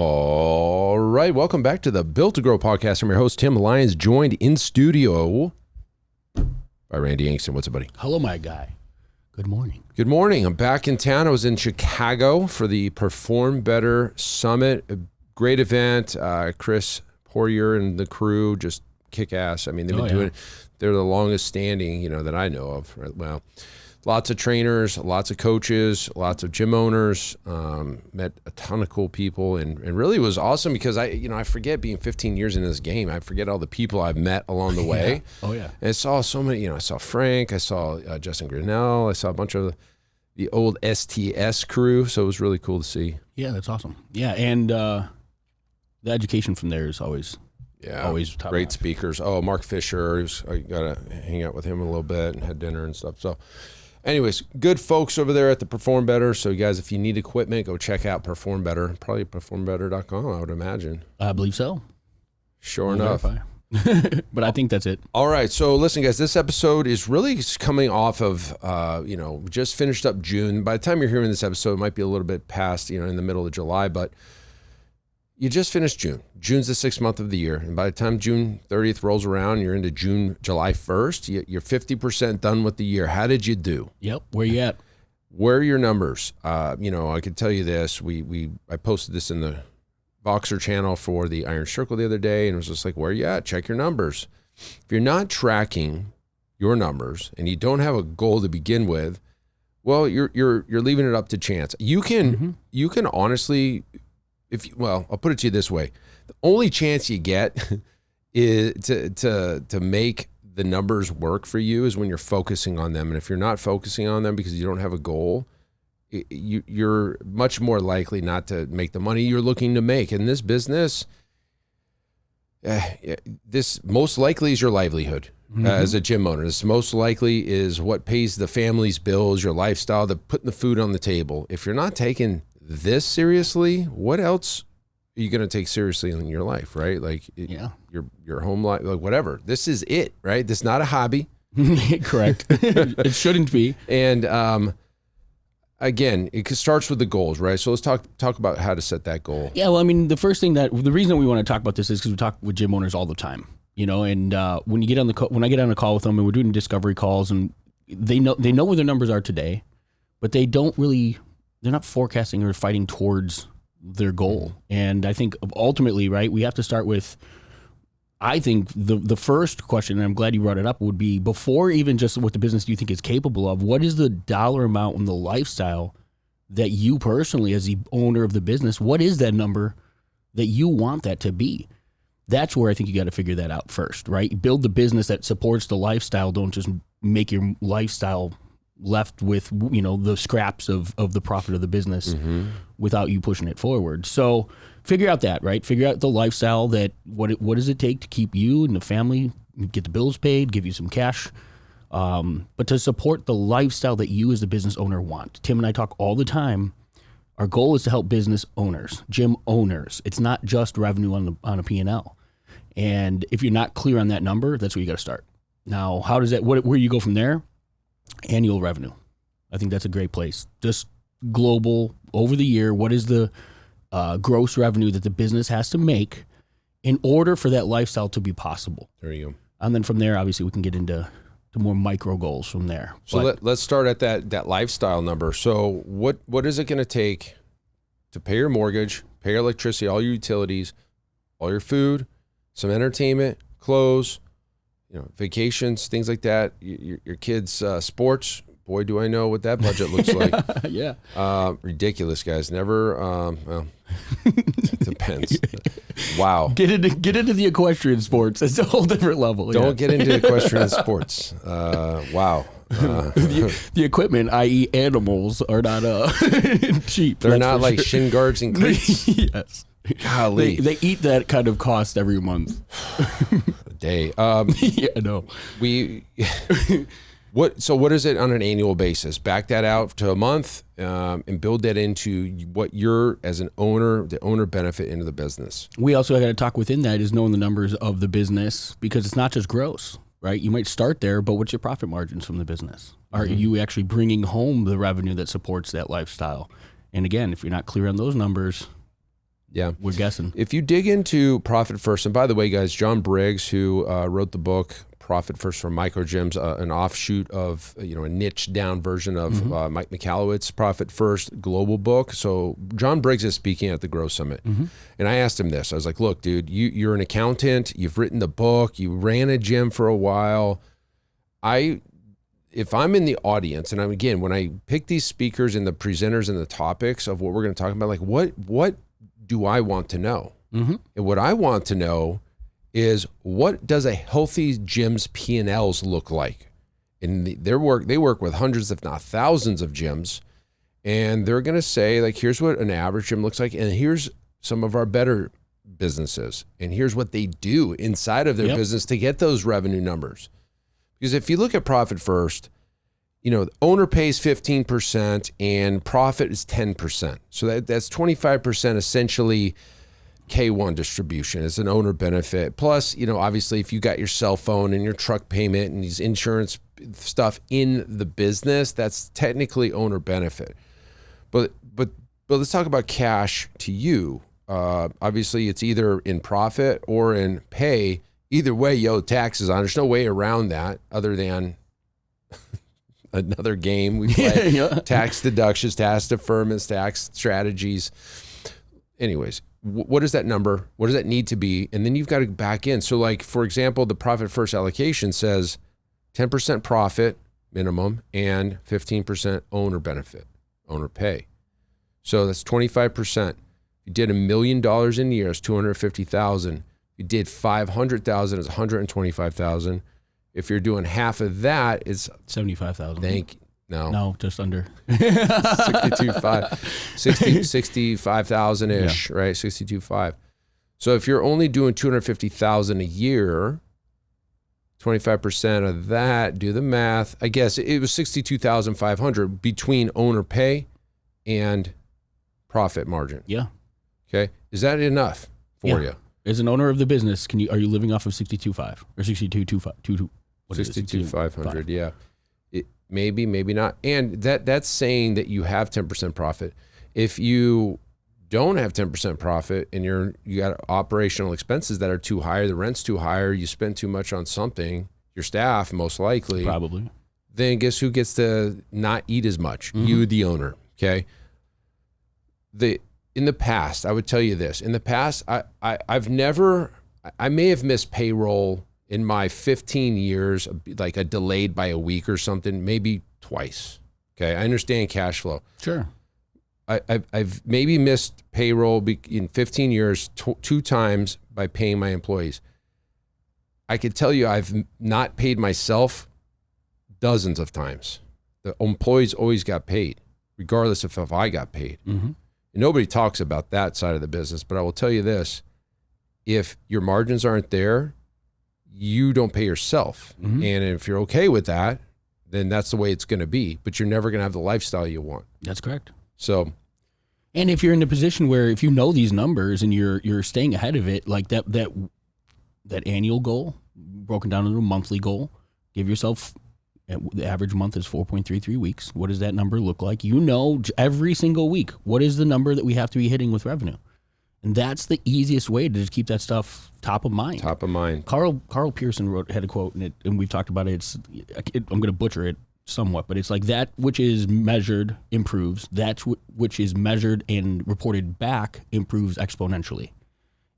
All right, welcome back to the Built to Grow podcast. I'm your host, Tim Lyons, joined in studio by Randy Angston. What's up, buddy? Hello, my guy. Good morning. Good morning. I'm back in town. I was in Chicago for the Perform Better Summit. A great event. Chris Poirier and the crew just kick ass. I mean, they've been doing it. They're the longest standing, that I know of. Right? Well, lots of trainers, lots of coaches, lots of gym owners, met a ton of cool people, and really it was awesome because I forget being 15 years in this game. I forget all the people I've met along the way. Yeah. Oh, yeah. And I saw so many, I saw Frank, I saw Justin Grinnell, I saw a bunch of the old STS crew, so it was really cool to see. Yeah, that's awesome. Yeah, and the education from there is always top great notch. speakers. Oh, Mark Fisher, I got to hang out with him a little bit and had dinner and stuff. So anyways, good folks over there at the Perform Better. So you guys, if you need equipment, go check out Perform Better. Probably performbetter.com, I would imagine. I believe so. Sure enough. But I think that's it. All right. So listen, guys, this episode is really coming off of, we just finished up June. By the time you're hearing this episode, it might be a little bit past, in the middle of July, but you just finished June. June's the 6th month of the year. And by the time June 30th rolls around, you're into July 1st. You're 50% done with the year. How did you do? Yep. Where you at? Where are your numbers? I could tell you this. I posted this in the Voxer channel for the Iron Circle the other day, and it was just like, where are you at? Check your numbers. If you're not tracking your numbers and you don't have a goal to begin with, well, you're leaving it up to chance. You can honestly, I'll put it to you this way. The only chance you get is to make the numbers work for you is when you're focusing on them. And if you're not focusing on them because you don't have a goal, you're much more likely not to make the money you're looking to make. In this business, this most likely is your livelihood as a gym owner. This most likely is what pays the family's bills, your lifestyle, putting the food on the table. If you're not taking this seriously, what else are you going to take seriously in your life, right? Like your home life, like whatever. This is it, right? This is not a hobby. Correct. It shouldn't be. And again, it starts with the goals, right? So let's talk about how to set that goal. Yeah, well, I mean, the reason that we want to talk about this is because we talk with gym owners all the time, and when I get on a call with them and we're doing discovery calls, and they know where their numbers are today, but they're not forecasting or fighting towards their goal. And I think ultimately, right, we have to start with, I think the first question, and I'm glad you brought it up, would be before even just what the business do you think is capable of, what is the dollar amount and the lifestyle that you personally, as the owner of the business, what is that number that you want that to be? That's where I think you got to figure that out first, right? Build the business that supports the lifestyle. Don't just make your lifestyle left with, the scraps of the profit of the business without you pushing it forward. So figure out that, right? Figure out the lifestyle that what does it take to keep you and the family, get the bills paid, give you some cash, but to support the lifestyle that you as the business owner want. Tim and I talk all the time. Our goal is to help business owners, gym owners. It's not just revenue on a P&L. And if you're not clear on that number, that's where you got to start. Now, how does that? Where you go from there? Annual revenue. I think that's a great place. Just global over the year. What is the gross revenue that the business has to make in order for that lifestyle to be possible? There you go. And then from there, obviously, we can get into more micro goals from there. So let's start at that lifestyle number. So what is it going to take to pay your mortgage, pay your electricity, all your utilities, all your food, some entertainment, clothes, vacations, things like that, your kids' sports? Boy, do I know what that budget looks like. Yeah. Ridiculous, guys. Never, it depends. Wow. Get into the equestrian sports. It's a whole different level. Don't get into equestrian sports. Wow. The equipment, i.e. animals, are not cheap. They're not like shin guards and cleats. Yes. Golly. They eat that kind of cost every month. A day. Yeah, no. What is it on an annual basis? Back that out to a month and build that into what you're, as an owner, the owner benefit into the business. We also got to talk within that is knowing the numbers of the business, because it's not just gross, right? You might start there, but what's your profit margins from the business? Are you actually bringing home the revenue that supports that lifestyle? And again, if you're not clear on those numbers, Yeah. We're guessing. If you dig into Profit First, and by the way, guys, John Briggs, who wrote the book Profit First for Micro Gyms, a offshoot of a niche down version of Mike Michalowicz's Profit First global book. So John Briggs is speaking at the Growth Summit, and I asked him this. I was like, "Look, dude, you're an accountant. You've written the book. You ran a gym for a while. If I'm in the audience, and again, when I pick these speakers and the presenters and the topics of what we're going to talk about, like what do I want to know? And what I want to know is, what does a healthy gym's P&Ls look like? And they work with hundreds, if not thousands of gyms. And they're going to say, like, here's what an average gym looks like. And here's some of our better businesses. And here's what they do inside of their business to get those revenue numbers. Because if you look at Profit First, the owner pays 15% and profit is 10%. So that's 25% essentially K1 distribution as an owner benefit. Plus, obviously if you got your cell phone and your truck payment and these insurance stuff in the business, that's technically owner benefit. But let's talk about cash to you. Obviously it's either in profit or in pay. Either way, you owe taxes on. There's no way around that other than another game we play. Tax deductions, tax deferments, tax strategies. Anyways, what is that number? What does that need to be? And then you've got to back in. So like, for example, the Profit First allocation says 10% profit minimum and 15% owner benefit, owner pay. So that's 25%. If you did $1 million in a year, it's $250,000. If you did $500,000, it's $125,000. If you're doing half of that, it's $75,000. No, just under 65,000 ish, right? 62.5. So if you're only doing 250,000 a year, 25% of that, do the math. I guess it was 62,500 between owner pay and profit margin. Yeah. Okay. Is that enough for you? As an owner of the business, are you living off of 62.5 or 62.5? 62,500. Yeah. Maybe, maybe not. And that's saying that you have 10% profit. If you don't have 10% profit and you got operational expenses that are too high, the rent's too high, or you spend too much on something, your staff most likely, probably, then guess who gets to not eat as much? You, the owner. Okay. In the past, I would tell you this. In the past, I may have missed payroll in my 15 years, like a delayed by a week or something, maybe twice. Okay, I understand cash flow. Sure. I've maybe missed payroll in 15 years two times by paying my employees. I could tell you I've not paid myself dozens of times. The employees always got paid, regardless of if I got paid. And nobody talks about that side of the business, but I will tell you this. If your margins aren't there, you don't pay yourself. And if you're okay with that, then that's the way it's going to be. But you're never going to have the lifestyle you want. That's correct. So, and if you're in a position where if you know these numbers and you're staying ahead of it, like that annual goal broken down into a monthly goal, give yourself, the average month is 4.33 weeks. What does that number look like? Every single week, what is the number that we have to be hitting with revenue? And that's the easiest way to just keep that stuff top of mind. Top of mind. Carl Pearson had a quote, and we've talked about it. I'm going to butcher it somewhat, but it's like, that which is measured improves. That which is measured and reported back improves exponentially.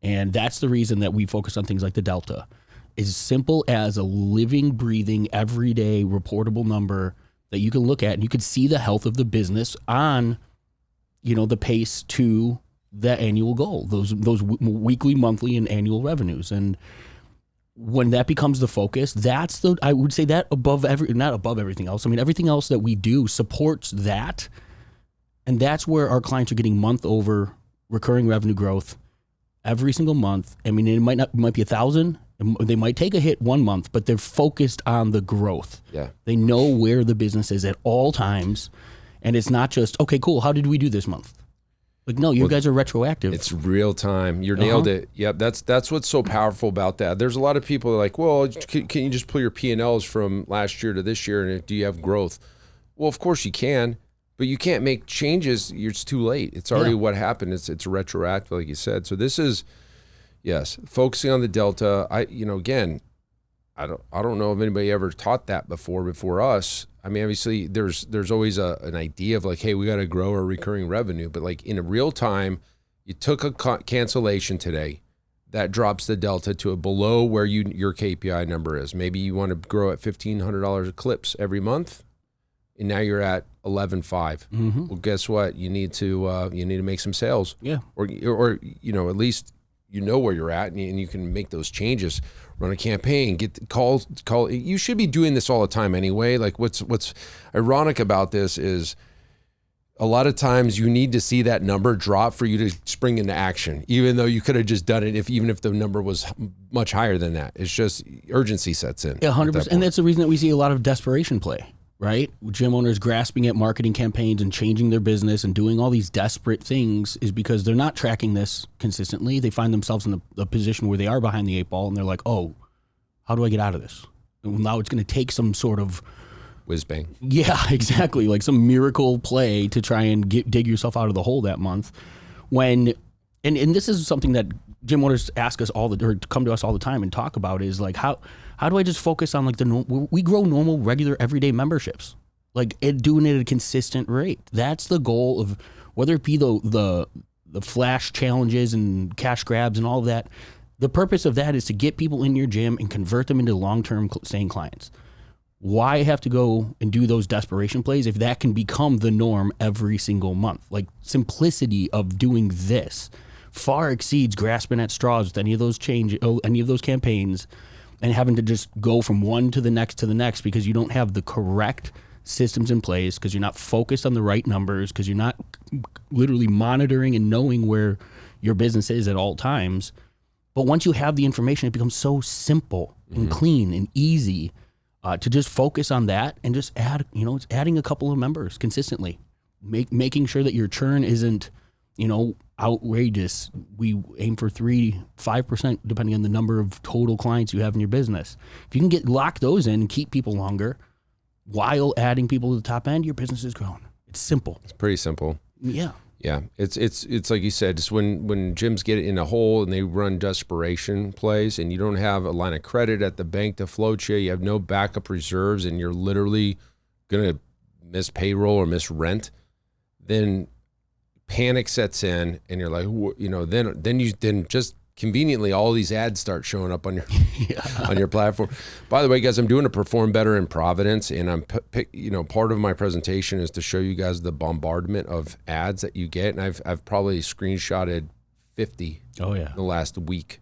And that's the reason that we focus on things like the delta. As simple as a living, breathing, everyday reportable number that you can look at, and you can see the health of the business on, the pace to that annual goal, those weekly, monthly, and annual revenues. And when that becomes the focus, I would say that not above everything else. I mean, everything else that we do supports that. And that's where our clients are getting month over recurring revenue growth every single month. I mean, it might be 1,000. They might take a hit one month, but they're focused on the growth. Yeah. They know where the business is at all times. And it's not just, okay, cool, how did we do this month? Like, no, you guys are retroactive. It's real time. You nailed it. Yep, that's what's so powerful about that. There's a lot of people that are like, well, can you just pull your P&Ls from last year to this year, and do you have growth? Well, of course you can, But you can't make changes. It's too late. It's already what happened. It's retroactive, like you said. So this is, yes, focusing on the delta. Again, I don't know if anybody ever taught that before us. I mean, obviously there's always an idea of like, hey, we got to grow our recurring revenue. But like in a real time, you took a cancellation today. That drops the delta to below where your KPI number is. Maybe you want to grow at $1,500 clips every month, and now you're at 11.5. Well, guess what? You need to make some sales. Yeah. Or at least you know where you're at, and you can make those changes. Run a campaign, get the call. You should be doing this all the time anyway. Like what's ironic about this is, a lot of times you need to see that number drop for you to spring into action, even though you could have just done it even if the number was much higher than that. It's just urgency sets in. 100%. And that's the reason that we see a lot of desperation play, right? Gym owners grasping at marketing campaigns and changing their business and doing all these desperate things is because they're not tracking this consistently. They find themselves in a position where they are behind the 8 ball and they're like, oh, how do I get out of this? And now it's going to take some sort of whiz bang. Yeah, exactly. Like some miracle play to try and dig yourself out of the hole that month. And this is something that gym owners ask us or come to us all the time and talk about is like, how do I just focus on like we grow normal, regular, everyday memberships, like doing it at a consistent rate. That's the goal of whether it be the flash challenges and cash grabs and all of that. The purpose of that is to get people in your gym and convert them into long-term staying clients. Why have to go and do those desperation plays if that can become the norm every single month? Like simplicity of doing this far exceeds grasping at straws with any of those campaigns and having to just go from one to the next because you don't have the correct systems in place, because you're not focused on the right numbers, because you're not literally monitoring and knowing where your business is at all times. But once you have the information, it becomes so simple and clean and easy to just focus on that and just it's adding a couple of members consistently, making sure that your churn isn't, outrageous. We aim for 3-5% depending on the number of total clients you have in your business. If you can lock those in and keep people longer while adding people to the top end, your business is growing. It's simple. It's pretty simple. Yeah. Yeah, it's like you said, it's when gyms get in a hole and they run desperation plays and you don't have a line of credit at the bank to float you have no backup reserves, and you're literally going to miss payroll or miss rent, then panic sets in and you're like, then just conveniently all these ads start showing up on your on your platform. By the way, guys, I'm doing a Perform Better in Providence, and I'm part of my presentation is to show you guys the bombardment of ads that you get, and I've probably screenshotted 50 in the last week,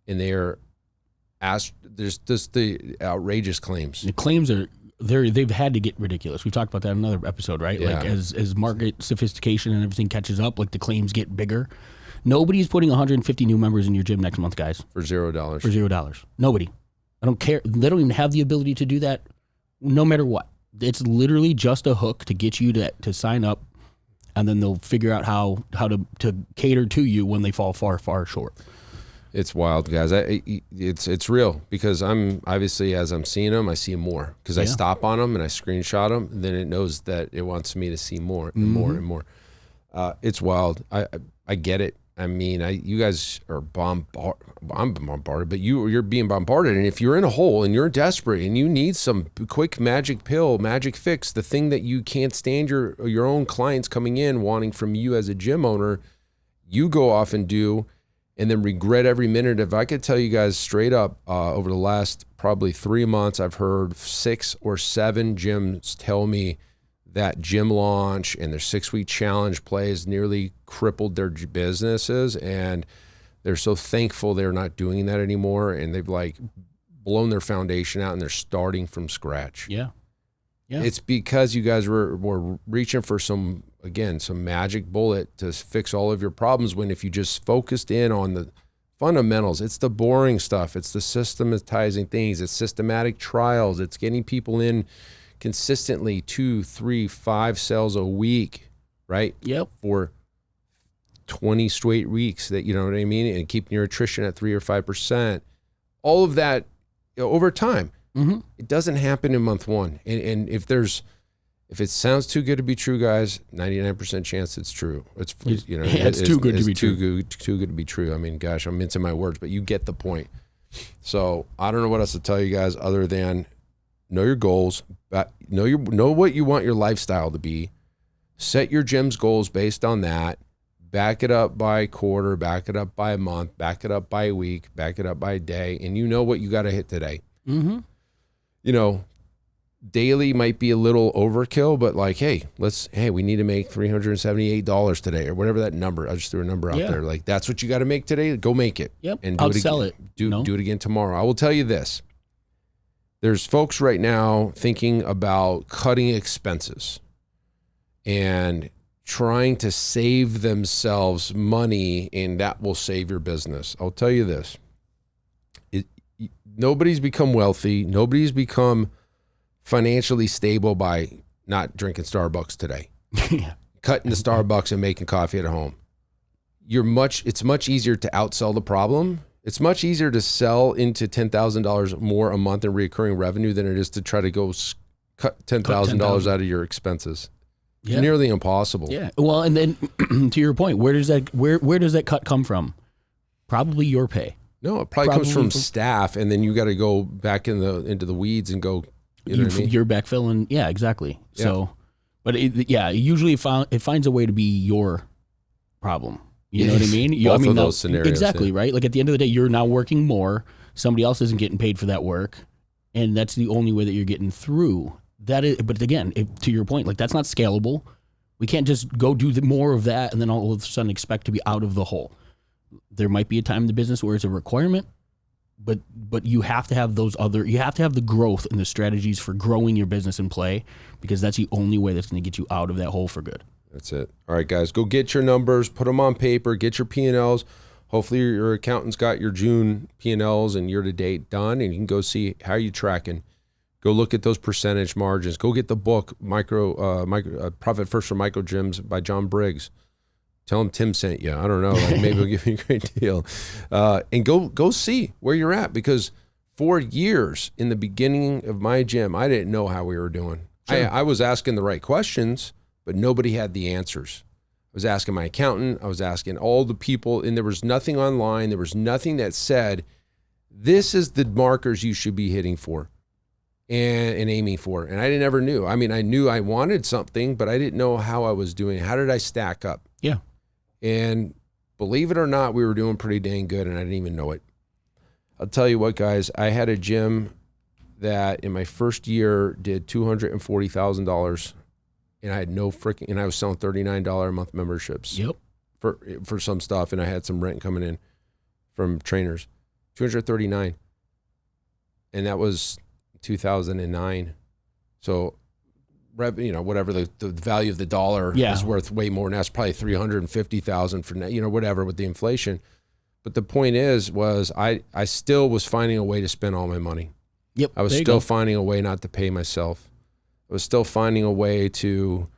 and there's just the outrageous claims. The claims they've had to get ridiculous. We talked about that in another episode, right? Yeah. Like as market sophistication and everything catches up, like the claims get bigger. Nobody's putting 150 new members in your gym next month, guys. For $0. For $0. Nobody. I don't care. They don't even have the ability to do that no matter what. It's literally just a hook to get you to sign up, and then they'll figure out how to cater to you when they fall far, far short. It's wild, guys. It's real, because I'm obviously, as I'm seeing them, I see more because I stop on them and I screenshot them, and then it knows that it wants me to see more and more and more. It's wild. I get it. I mean, you guys are I'm bombarded, but you're being bombarded. And if you're in a hole and you're desperate and you need some quick magic pill, magic fix, the thing that you can't stand your own clients coming in wanting from you as a gym owner, you go off and do, and then regret every minute. If I could tell you guys straight up, over the last probably 3 months, I've heard 6 or 7 gyms tell me that gym launch and their 6-week challenge plays nearly crippled their businesses, and they're so thankful they're not doing that anymore, and they've like blown their foundation out and they're starting from scratch. Yeah. It's because you guys were reaching for some magic bullet to fix all of your problems, when if you just focused in on the fundamentals, it's the boring stuff, it's the systematizing things, it's systematic trials, it's getting people in consistently 2, 3, 5 sales a week, right? Yep. For 20 straight weeks, that, you know what I mean? And keeping your attrition at 3 or 5%. All of that over time. Mm-hmm. It doesn't happen in month 1. And if there's If it sounds too good to be true, guys, 99% chance it's true. It's too good to be true. Too good to be true. I mean, gosh, I'm mincing my words, but you get the point. So I don't know what else to tell you guys other than know your goals, know what you want your lifestyle to be, set your gym's goals based on that, back it up by quarter, back it up by a month, back it up by a week, back it up by a day, and you know what you got to hit today. Mm-hmm. Daily might be a little overkill, but like, hey, we need to make $378 today or whatever that number. I just threw a number out there. Like, that's what you got to make today. Go make it. Yep. And do Outsell it. Do it again tomorrow. I will tell you this. There's folks right now thinking about cutting expenses and trying to save themselves money, and that will save your business. I'll tell you this. Nobody's become wealthy. Nobody's become financially stable by not drinking Starbucks today. Cutting the Starbucks and making coffee at home. It's much easier to outsell the problem. It's much easier to sell into $10,000 more a month in recurring revenue than it is to try to go cut $10,000 out of your expenses. It's nearly impossible. Yeah. Well, and then to your point, where does that cut come from? Probably your pay. No, it probably comes from staff, and then you got to go back into the weeds and go. You know what I mean? You're backfilling. Yeah, exactly. Yeah. So, but usually it finds a way to be your problem. You know what I mean? Both of those scenarios. Exactly, right? Like at the end of the day, you're now working more. Somebody else isn't getting paid for that work. And that's the only way that you're getting through. But again, to your point, like that's not scalable. We can't just go do more of that and then all of a sudden expect to be out of the hole. There might be a time in the business where it's a requirement, but you have to have you have to have the growth and the strategies for growing your business in play, because that's the only way that's going to get you out of that hole for good. That's it. All right, guys, go get your numbers, put them on paper, get your P&Ls. Hopefully your accountant's got your June P&Ls and year-to-date done, and you can go see how you're tracking. Go look at those percentage margins. Go get the book, Profit First for Micro Gyms by John Briggs. Tell him Tim sent you. I don't know. Like maybe he'll give you a great deal. And go see where you're at, because for years in the beginning of my gym, I didn't know how we were doing. Sure. I was asking the right questions, but nobody had the answers. I was asking my accountant. I was asking all the people, and there was nothing online. There was nothing that said, this is the markers you should be hitting for and aiming for. And I never knew. I mean, I knew I wanted something, but I didn't know how I was doing. How did I stack up? Yeah. And believe it or not, we were doing pretty dang good, and I didn't even know it. I'll tell you what, guys, I had a gym that in my first year did $240,000, and I had and I was selling $39 a month memberships. Yep. For some stuff, and I had some rent coming in from trainers. $239, and that was 2009. So, whatever the value of the dollar is worth way more, and that's probably $350,000 for whatever with the inflation. But the point was I still was finding a way to spend all my money. Yep. I was still finding a way not to pay myself. I was still finding a way to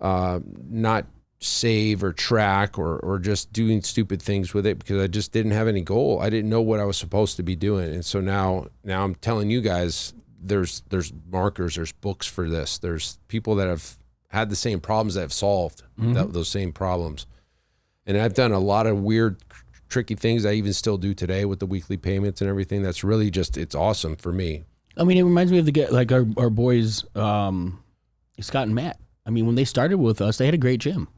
not save or track or just doing stupid things with it, because I just didn't have any goal. I didn't know what I was supposed to be doing. And so now I'm telling you guys, there's markers, there's books for this. There's people that have had the same problems that have solved those same problems. And I've done a lot of weird, tricky things I even still do today with the weekly payments and everything. That's really it's awesome for me. I mean, it reminds me of our boys, Scott and Matt. I mean, when they started with us, they had a great gym.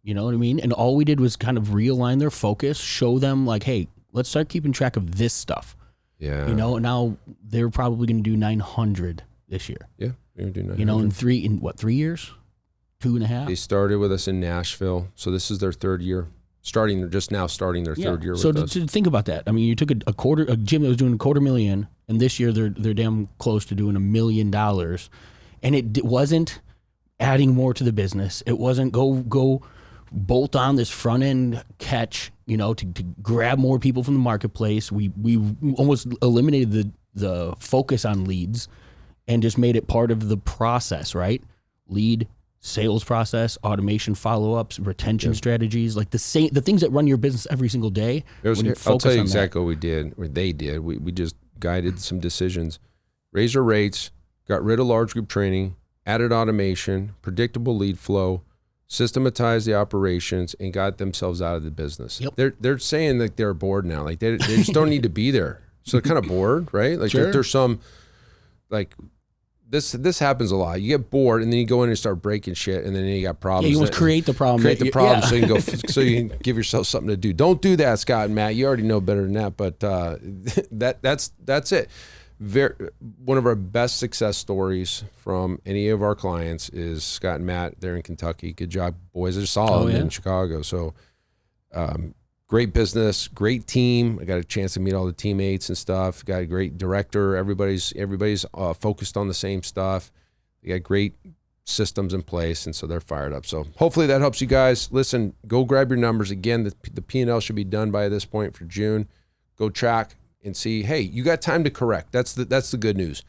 You know what I mean? And all we did was kind of realign their focus, show them like, hey, let's start keeping track of this stuff. Yeah. Now they're probably going to do 900 this year. Yeah, they're going to do 900. In 3 years? 2.5? They started with us in Nashville, so this is their third year. Starting their third year with us. So think about that. I mean, you took a gym that was doing $250,000, and this year they're damn close to doing $1 million, and it wasn't adding more to the business. It wasn't go bolt on this front end catch, to grab more people from the marketplace. We almost eliminated the focus on leads and just made it part of the process, right? Lead, sales process, automation, follow-ups, retention strategies, like the things that run your business every single day. I'll tell you exactly what we did, or they did. We just guided some decisions, raised our rates, got rid of large group training, added automation, predictable lead flow, systematized the operations, and got themselves out of the business. Yep. They're saying that they're bored now. Like they just don't need to be there. So they're kind of bored, right? Like Sure. there's some, like this happens a lot. You get bored and then you go in and start breaking shit, and then you got problems. Yeah, you want to create the problem. Create the problem Yeah. so you can go. So you can give yourself something to do. Don't do that, Scott and Matt. You already know better than that. But that's it. One of our best success stories from any of our clients is Scott and Matt. They're in Kentucky. Good job, boys. I just saw them in Chicago. So great business, great team. I got a chance to meet all the teammates and stuff. Got a great director. Everybody's focused on the same stuff. They got great systems in place, and so they're fired up. So hopefully that helps you guys. Listen, go grab your numbers. Again, the P&L should be done by this point for June. Go track and see, hey, you got time to correct. That's the good news.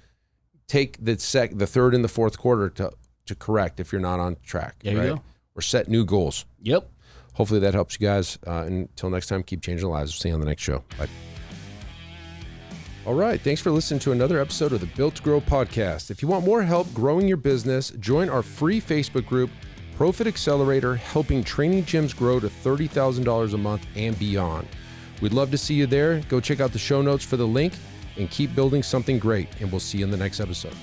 Take the third and the fourth quarter to correct if you're not on track. There you go. Or set new goals. Yep. Hopefully that helps you guys. Until next time, keep changing lives. We'll see you on the next show. Bye. All right. Thanks for listening to another episode of the Built to Grow podcast. If you want more help growing your business, join our free Facebook group, Profit Accelerator, helping training gyms grow to $30,000 a month and beyond. We'd love to see you there. Go check out the show notes for the link and keep building something great. And we'll see you in the next episode.